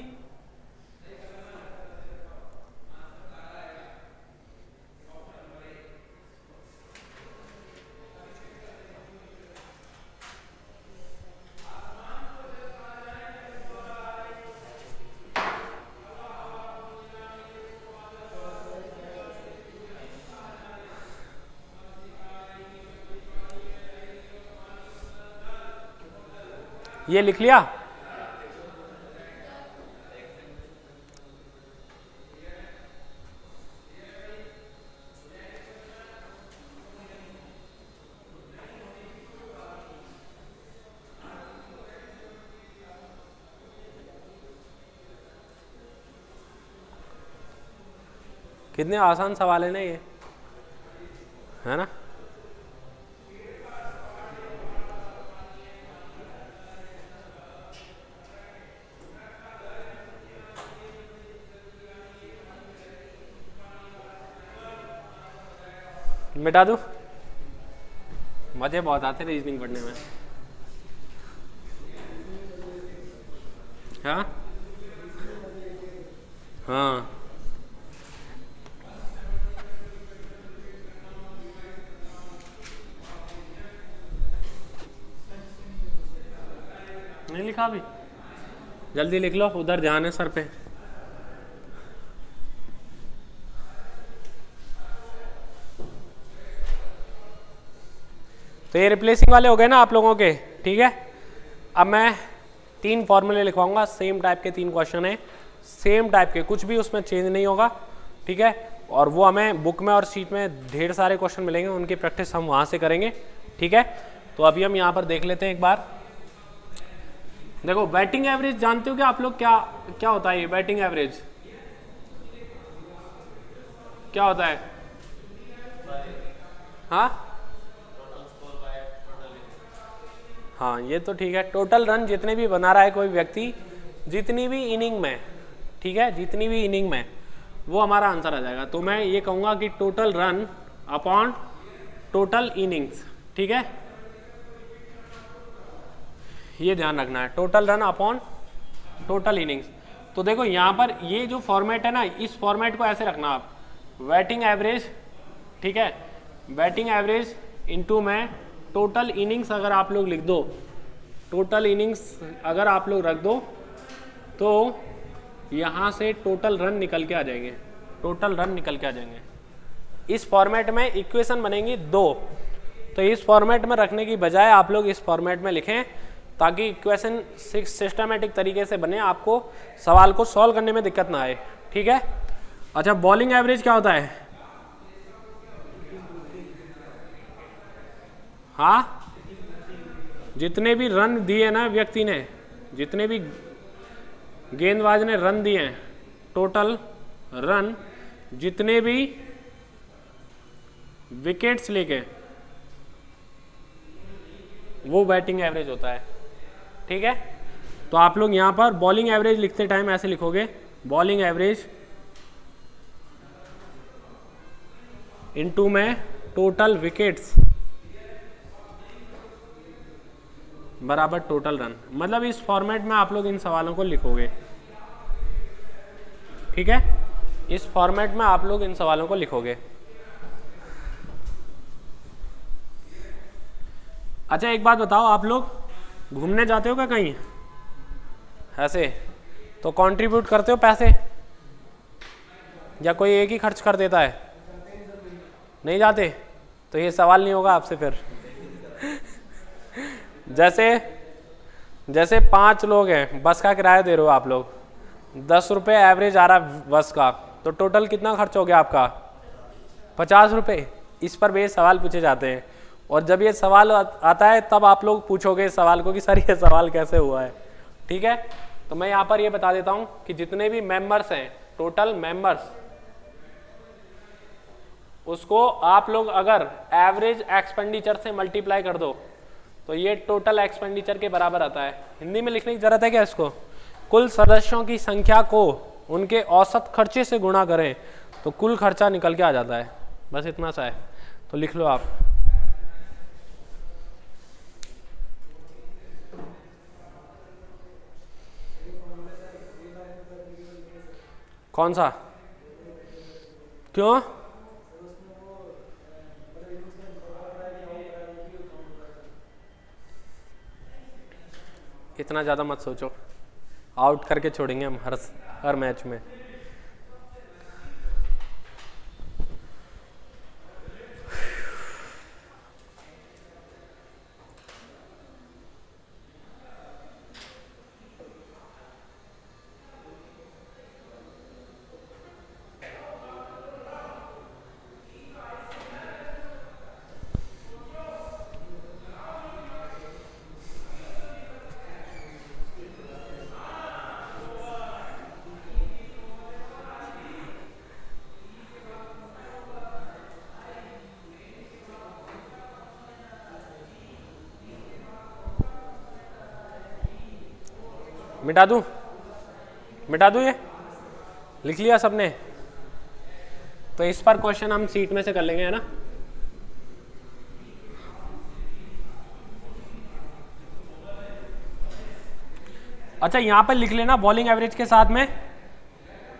ये लिख लिया। कितने आसान सवाल है ना ये, है ना। मिटा दूं? मजे बहुत आते रीजनिंग पढ़ने में। हाँ हाँ, नहीं लिखा अभी? जल्दी लिख लो, उधर ध्यान है सर पे। तो ये रिप्लेसिंग वाले हो गए ना आप लोगों के, ठीक है। अब मैं 3 फॉर्मूले लिखवाऊंगा, सेम टाइप के 3 क्वेश्चन है, सेम टाइप के, कुछ भी उसमें चेंज नहीं होगा, ठीक है। और वो हमें बुक में और शीट में ढेर सारे क्वेश्चन मिलेंगे, उनकी प्रैक्टिस हम वहाँ से करेंगे, ठीक है। तो अभी हम यहाँ पर देख लेते हैं एक बार। देखो वेटिंग एवरेज जानते हो क्या आप लोग, क्या क्या होता है ये वेटिंग एवरेज, क्या होता है? हाँ हाँ, ये तो ठीक है। टोटल रन जितने भी बना रहा है कोई व्यक्ति, जितनी भी इनिंग में, ठीक है, जितनी भी इनिंग में, वो हमारा आंसर आ जाएगा। तो मैं ये कहूँगा कि total run upon total innings, ठीक है, ये ध्यान रखना है, total run upon total innings. तो देखो यहाँ पर ये जो फॉर्मेट है ना, इस फॉर्मेट को ऐसे रखना आप, बैटिंग एवरेज, ठीक है, बैटिंग एवरेज इनटू में टोटल इनिंग्स अगर आप लोग लिख दो, टोटल इनिंग्स अगर आप लोग रख दो, तो यहाँ से टोटल रन निकल के आ जाएंगे, टोटल रन निकल के आ जाएंगे। इस फॉर्मेट में इक्वेशन बनेंगी 2, तो इस फॉर्मेट में रखने की बजाय आप लोग इस फॉर्मेट में लिखें, ताकि इक्वेशन सिस्टमेटिक तरीके से बने, आपको सवाल को सॉल्व करने में दिक्कत ना आए, ठीक है। अच्छा, बॉलिंग एवरेज क्या होता है? हाँ, जितने भी रन दिए ना व्यक्ति ने, जितने भी गेंदबाज ने रन दिए हैं, टोटल रन, जितने भी विकेट्स लेके, वो बैटिंग एवरेज होता है, ठीक है। तो आप लोग यहां पर बॉलिंग एवरेज लिखते टाइम ऐसे लिखोगे, बॉलिंग एवरेज इनटू में टोटल विकेट्स बराबर टोटल रन। मतलब इस फॉर्मेट में आप लोग इन सवालों को लिखोगे, ठीक है, इस फॉर्मेट में आप लोग इन सवालों को लिखोगे। अच्छा एक बात बताओ, आप लोग घूमने जाते हो क्या कहीं ऐसे, तो कंट्रीब्यूट करते हो पैसे, या कोई एक ही खर्च कर देता है? नहीं जाते? तो ये सवाल नहीं होगा आपसे फिर। जैसे 5 लोग हैं, बस का किराया दे रहे हो आप लोग, 10 रुपये एवरेज आ रहा बस का, तो टोटल कितना खर्च हो गया आपका? 50 रुपये। इस पर भी सवाल पूछे जाते हैं, और जब ये सवाल आता है तब आप लोग पूछोगे सवाल को कि सर ये सवाल कैसे हुआ है, ठीक है। तो मैं यहाँ पर ये बता देता हूँ कि जितने भी मेंबर्स हैं, टोटल मेंबर्स, उसको आप लोग अगर एवरेज एक्सपेंडिचर से मल्टीप्लाई कर दो, तो ये टोटल एक्सपेंडिचर के बराबर आता है। हिंदी में लिखने की जरूरत है क्या इसको? कुल सदस्यों की संख्या को उनके औसत खर्चे से गुणा करें तो कुल खर्चा निकल के आ जाता है, बस इतना सा है। तो लिख लो आप, कौन सा, क्यों? इतना ज़्यादा मत सोचो, आउट करके छोड़ेंगे हम हर मैच में। मिटा दूँ ये, लिख लिया सबने? तो इस पर क्वेश्चन हम सीट में से कर लेंगे, है ना? अच्छा, यहां पर लिख लेना बॉलिंग एवरेज के साथ में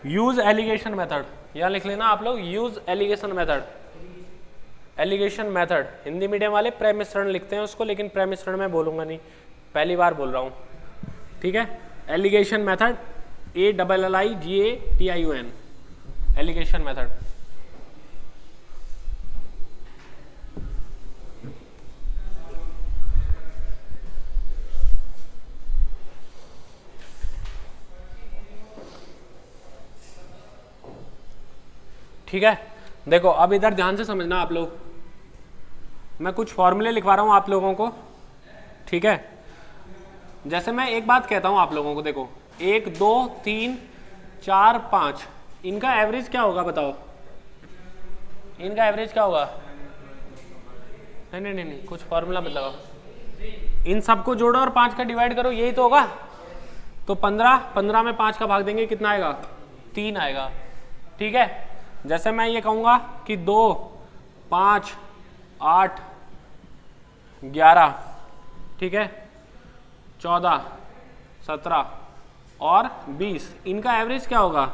यूज एलिगेशन मेथड, यहां लिख लेना आप लोग use alligation method. Alligation method Hindi medium वाले प्रेमिश्रण लिखते हैं उसको, लेकिन प्रेमिश्रण में बोलूंगा नहीं, पहली बार बोल रहा हूं, ठीक है? Alligation method, ALLIGATION, alligation method. ठीक है, देखो अब इधर ध्यान से समझना आप लोग, मैं कुछ फॉर्मूले लिखवा रहा हूं आप लोगों को, ठीक है? जैसे मैं एक बात कहता हूं आप लोगों को, देखो 1 2 3 4 5, इनका एवरेज क्या होगा बताओ? इनका एवरेज क्या होगा? नहीं, कुछ फॉर्मूला मत लगाओ, इन सबको जोड़ो और 5 का डिवाइड करो, यही तो होगा। तो 15 में 5 का भाग देंगे, कितना आएगा? 3 आएगा, ठीक है? जैसे मैं ये कहूंगा कि 2 5 8 11, ठीक है, 14 17 और 20, इनका एवरेज क्या होगा?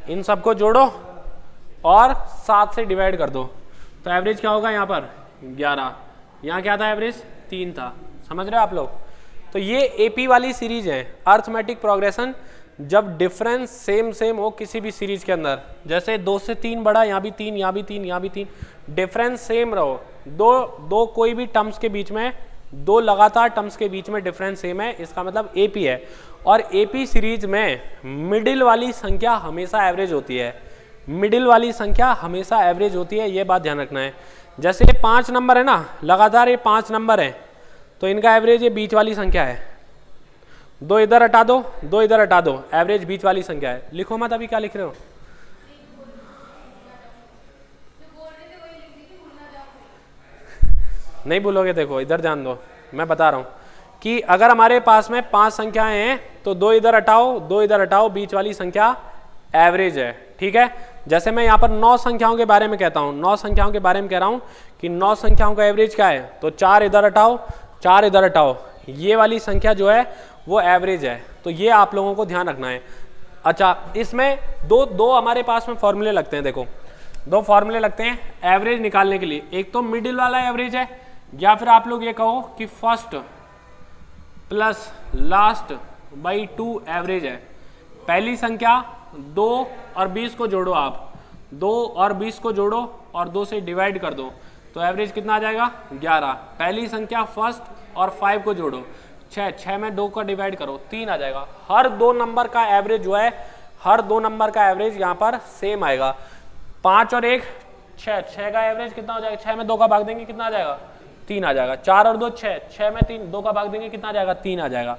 इन सबको जोड़ो और 7 से डिवाइड कर दो, तो एवरेज क्या होगा? यहाँ पर 11, यहाँ क्या था एवरेज? 3 था। समझ रहे हो आप लोग? तो ये एपी वाली सीरीज है, अर्थमेटिक प्रोग्रेशन, जब डिफरेंस सेम हो किसी भी सीरीज के अंदर, जैसे 2 से 3 बड़ा, यहाँ भी 3, यहाँ भी 3, यहाँ भी 3, डिफरेंस सेम रहो, दो कोई भी टर्म्स के बीच में, 2 लगातार टर्म्स के बीच में डिफरेंस सेम है, इसका मतलब एपी है। और एपी सीरीज में मिडिल वाली संख्या हमेशा एवरेज होती है, मिडिल वाली संख्या हमेशा एवरेज होती है, ये बात ध्यान रखना है। जैसे ये 5 नंबर है ना, लगातार ये 5 नंबर है, तो इनका एवरेज ये बीच वाली संख्या है। 2 इधर हटा दो, 2 इधर हटा दो, एवरेज बीच वाली संख्या है। लिखो मत, अभी क्या लिख रहे हो? नहीं भूलोगे, देखो इधर ध्यान दो, मैं बता रहा हूं कि अगर हमारे पास में 5 संख्याएं हैं तो 2 इधर हटाओ, 2 इधर हटाओ, बीच वाली संख्या एवरेज है, ठीक है? जैसे मैं यहाँ पर 9 संख्याओं के बारे में कहता हूँ, 9 संख्याओं के बारे में कह रहा हूँ कि 9 संख्याओं का एवरेज क्या है, तो 4 इधर हटाओ, 4 इधर हटाओ, ये वाली संख्या जो है वो एवरेज है। तो ये आप लोगों को ध्यान रखना है। अच्छा, इसमें दो हमारे पास में फॉर्मूले लगते हैं, देखो 2 फॉर्मूले लगते हैं एवरेज निकालने के लिए। एक तो मिडिल वाला एवरेज है, या फिर आप लोग ये कहो कि first plus last by 2 average है। पहली संख्या 2 और 20 को जोड़ो, आप 2 और 20 को जोड़ो और 2 से डिवाइड कर दो, तो एवरेज कितना आ जाएगा? 11। पहली संख्या फर्स्ट और 5 को जोड़ो, 6 में 2 का डिवाइड करो, 3 आ जाएगा। हर 2 नंबर का एवरेज जो है, हर 2 नंबर का एवरेज यहाँ पर सेम आएगा। 5 और 1 6 का एवरेज कितना हो जाएगा? 6 में 2 का भाग देंगे, कितना आ जाएगा? 3 आ जाएगा। 4 और 2 6 में 2 का भाग देंगे, कितना आ जाएगा? 3 आ जाएगा।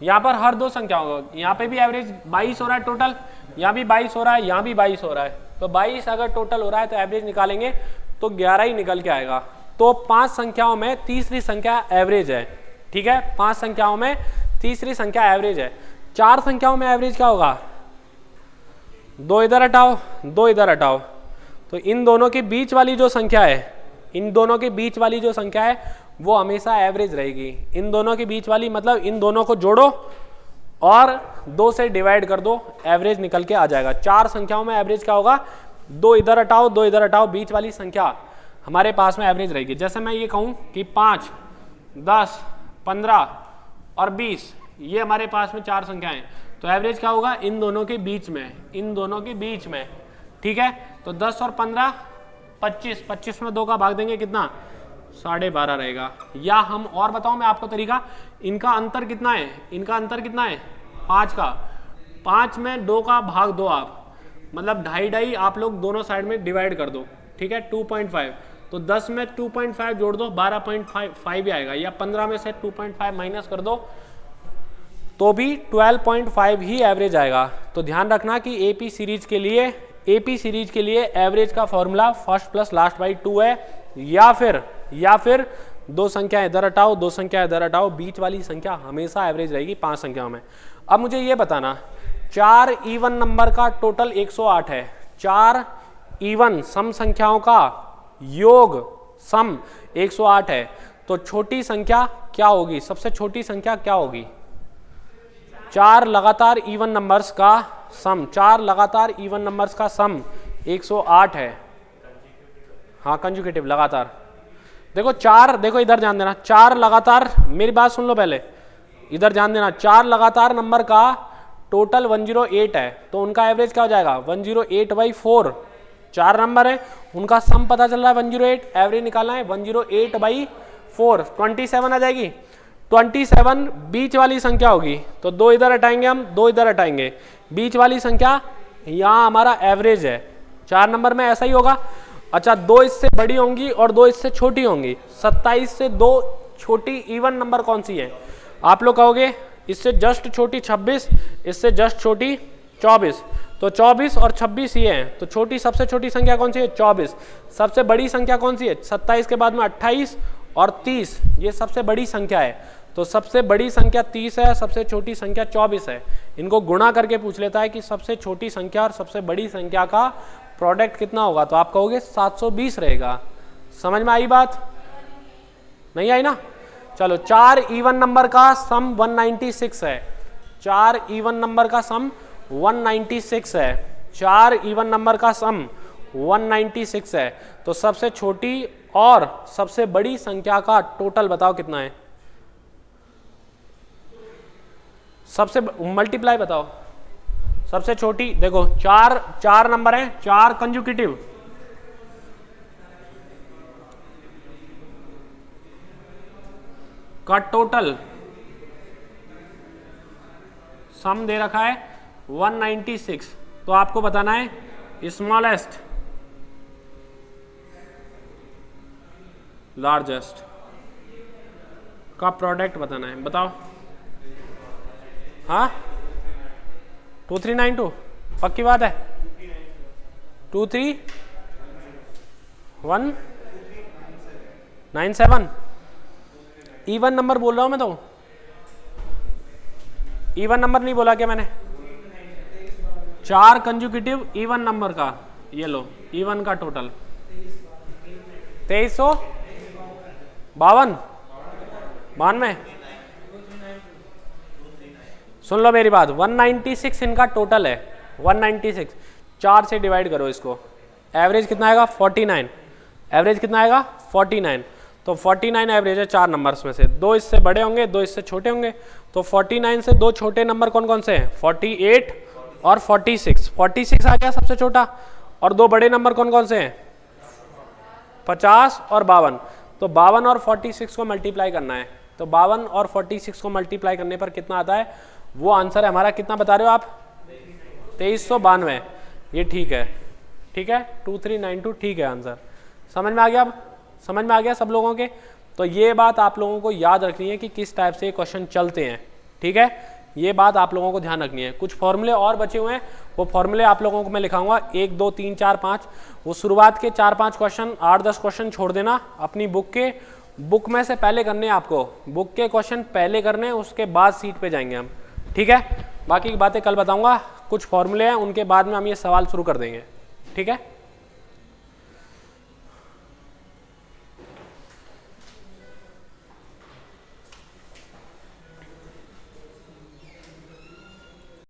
यहाँ पर हर 2 संख्याओं का, यहाँ पे भी एवरेज 22 हो रहा है टोटल, यहाँ भी 22 हो रहा है, यहाँ भी 22 हो रहा है, तो 22 अगर टोटल हो रहा है तो एवरेज निकालेंगे तो 11 ही निकल के आएगा। तो 5 संख्याओं में तीसरी संख्या एवरेज है, ठीक है? 5 संख्याओं में तीसरी संख्या एवरेज है। 4 संख्याओं में एवरेज क्या होगा? 2 इधर हटाओ, 2 इधर हटाओ, तो इन दोनों के बीच वाली जो संख्या है, इन दोनों के बीच वाली जो संख्या है वो हमेशा एवरेज रहेगी। इन दोनों के बीच वाली मतलब इन दोनों को जोड़ो और 2 से डिवाइड कर दो, एवरेज निकल के आ जाएगा। 4 संख्याओं में एवरेज क्या होगा? 2 इधर हटाओ, 2 इधर हटाओ, बीच वाली संख्या हमारे पास में एवरेज रहेगी। जैसे मैं ये कहूँ कि 5 10 15 और 20, ये हमारे पास में 4 संख्याएं, तो एवरेज क्या होगा? इन दोनों के बीच में, इन दोनों के बीच में, ठीक है? तो 10 और 15 25, 25 में 2 का भाग देंगे, कितना? 12.5 रहेगा। या हम और बताऊं मैं आपको तरीका, इनका अंतर कितना है? इनका अंतर कितना है? 5 का। 5 में 2 का भाग दो आप, मतलब 2.5 आप लोग दोनों साइड में डिवाइड कर दो, ठीक है? 2.5, तो 10 में 2.5 जोड़ दो, 12.5 ही आएगा। या 15 में से 2.5 माइनस कर दो तो भी 12.5 ही एवरेज आएगा। तो ध्यान रखना कि एपी सीरीज के लिए एवरेज का formula first plus last by 2 है, या फिर दो संख्या इधर हटाओ, दो संख्या इधर हटाओ, बीच वाली संख्या हमेशा एवरेज रहेगी 5 संख्याओं में। अब मुझे ये बताना 4 इवन नंबर का टोटल 108 है, 4 इवन सम संख्याओं का योग सम 108 है, तो छोटी संख्या क्या होगी, सबसे छोटी संख्या क्या होगी? 4 लगातार इवन नंबर्स का सम, 4 लगातार इवन नंबर्स का सम 108 है। हाँ कंजुगेटिव लगातार। देखो 4, देखो इधर ध्यान देना, 4 लगातार, मेरी बात सुन लो पहले, इधर ध्यान देना, 4 लगातार नंबर का टोटल 108 है, तो उनका एवरेज क्या हो जाएगा 108/4। 4 नंबर है, उनका सम पता चल रहा है 108, एवरेज निकालना है 108/4, 27 आ जाएगी। 27 बीच वाली संख्या होगी, तो 2 इधर हटाएंगे हम, 2 इधर हटाएंगे, बीच वाली संख्या यहाँ हमारा एवरेज है। 4 नंबर में ऐसा ही होगा। अच्छा 2 इससे बड़ी होंगी और 2 इससे छोटी होंगी। 27 से 2 छोटी इवन नंबर कौन सी है? आप लोग कहोगे इससे जस्ट छोटी 26, इससे जस्ट छोटी 24, तो 24 और 26 ये हैं, तो छोटी सबसे छोटी संख्या कौन सी है? 24। सबसे बड़ी संख्या कौन सी है? 27 के बाद में 28 और 30, ये सबसे बड़ी संख्या है, तो सबसे बड़ी संख्या 30 है, सबसे छोटी संख्या 24 है। इनको गुणा करके पूछ लेता है कि सबसे छोटी संख्या और सबसे बड़ी संख्या का प्रोडक्ट कितना होगा, तो आप कहोगे 720 रहेगा। समझ में आई बात? नहीं आई ना? चलो 4 इवन नंबर का सम 196 है, 4 इवन नंबर का सम 196 है, 4 इवन नंबर का सम 196 है, तो सबसे छोटी और सबसे बड़ी संख्या का टोटल बताओ कितना है? सबसे मल्टीप्लाई बताओ। सबसे छोटी देखो 4 नंबर है, 4 कंजुकेटिव, का टोटल सम दे रखा है 196, तो आपको बताना है स्मॉलेस्ट लार्जेस्ट का प्रोडक्ट बताना है। बताओ। हाँ 2392 पक्की बात है? 23197 इवन नंबर बोल रहा हूं मैं, तो इवन नंबर नहीं बोला क्या मैंने? 4 कंजुकेटिव इवन नंबर का, ये लो इवन का टोटल 2352। सुन लो मेरी बात, 196 इनका टोटल है, 196, 4 से डिवाइड करो इसको, एवरेज कितना आएगा 49, एवरेज कितना आएगा 49, तो 49 एवरेज है 4 नंबर्स में से। 2 इससे बड़े होंगे, 2 इससे छोटे होंगे, तो 49 से 2 छोटे नंबर कौन कौन से हैं? 48 और 46, 46 आ गया सबसे छोटा, और 2 बड़े नंबर कौन कौन से हैं? 50 और 52, तो 52 और 46 को मल्टीप्लाई करना है, तो 52 और 46 को मल्टीप्लाई करने पर कितना आता है? वो आंसर है हमारा, कितना बता रहे हो आप? 2392। ये ठीक है, ठीक है 2392 ठीक है आंसर। समझ में आ गया? अब समझ में आ गया सब लोगों के? तो ये बात आप लोगों को याद रखनी है कि किस टाइप से क्वेश्चन चलते हैं, ठीक है? ये बात आप लोगों को ध्यान रखनी है। कुछ फॉर्मूले और बचे हुए हैं, वो फॉर्मूले आप लोगों को मैं लिखाऊंगा 1 2 3 4 5, वो शुरुआत के 4-5 क्वेश्चन 8-10 क्वेश्चन छोड़ देना, अपनी बुक में से पहले करने हैं आपको, बुक के क्वेश्चन पहले करने हैं, उसके बाद सीट पे जाएंगे हम, ठीक है? बाकी की बातें कल बताऊंगा, कुछ फॉर्मूले हैं उनके बाद में हम ये सवाल शुरू कर देंगे, ठीक है?